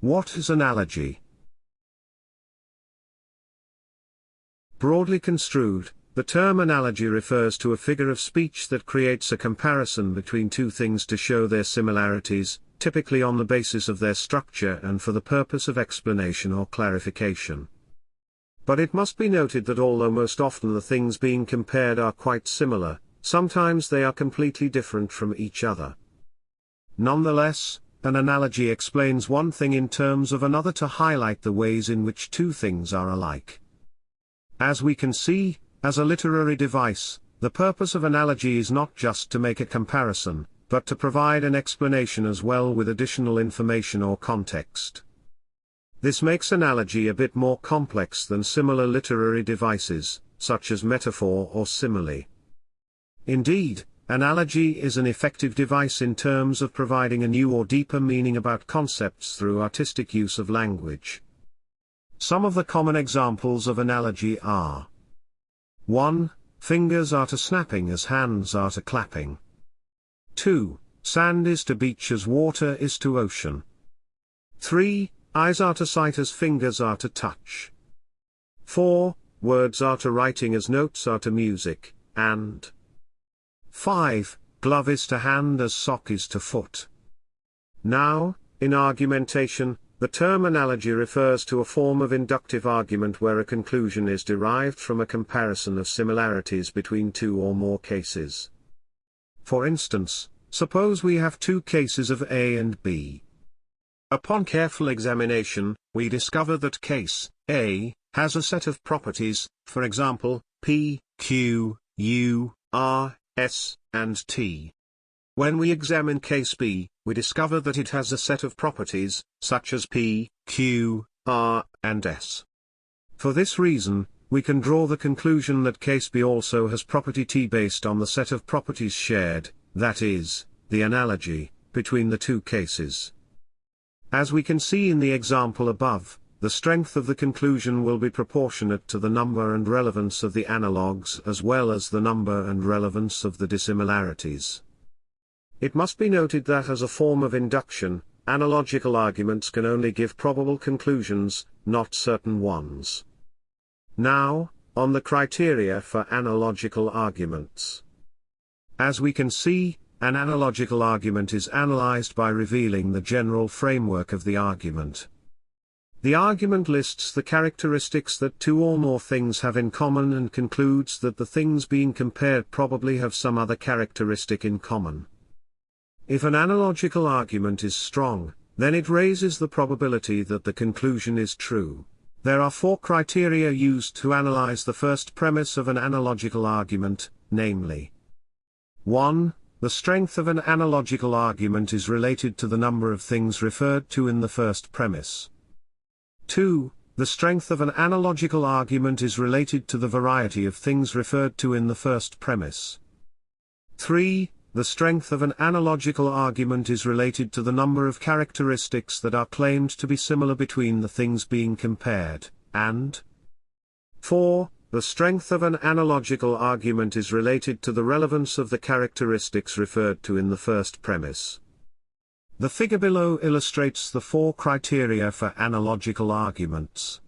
What is analogy? Broadly construed, the term analogy refers to a figure of speech that creates a comparison between two things to show their similarities, typically on the basis of their structure and for the purpose of explanation or clarification. But it must be noted that although most often the things being compared are quite similar, sometimes they are completely different from each other. Nonetheless, an analogy explains one thing in terms of another to highlight the ways in which two things are alike. As we can see, as a literary device, the purpose of analogy is not just to make a comparison, but to provide an explanation as well with additional information or context. This makes analogy a bit more complex than similar literary devices, such as metaphor or simile. Indeed, analogy is an effective device in terms of providing a new or deeper meaning about concepts through artistic use of language. Some of the common examples of analogy are: 1. Fingers are to snapping as hands are to clapping. 2. Sand is to beach as water is to ocean. 3. Eyes are to sight as fingers are to touch. 4. Words are to writing as notes are to music, and 5. Glove is to hand as sock is to foot. Now, in argumentation, the term analogy refers to a form of inductive argument where a conclusion is derived from a comparison of similarities between two or more cases. For instance, suppose we have two cases of A and B. Upon careful examination, we discover that case A has a set of properties, for example, P, Q, U, R, S, and T. When we examine case B, we discover that it has a set of properties, such as P, Q, R, and S. For this reason, we can draw the conclusion that case B also has property T based on the set of properties shared, that is, the analogy, between the two cases. As we can see in the example above, the strength of the conclusion will be proportionate to the number and relevance of the analogues as well as the number and relevance of the dissimilarities. It must be noted that as a form of induction, analogical arguments can only give probable conclusions, not certain ones. Now, on the criteria for analogical arguments. As we can see, an analogical argument is analyzed by revealing the general framework of the argument. The argument lists the characteristics that two or more things have in common and concludes that the things being compared probably have some other characteristic in common. If an analogical argument is strong, then it raises the probability that the conclusion is true. There are four criteria used to analyze the first premise of an analogical argument, namely: 1. The strength of an analogical argument is related to the number of things referred to in the first premise. 2. The strength of an analogical argument is related to the variety of things referred to in the first premise. 3. The strength of an analogical argument is related to the number of characteristics that are claimed to be similar between the things being compared, and 4. The strength of an analogical argument is related to the relevance of the characteristics referred to in the first premise. The figure below illustrates the four criteria for analogical arguments.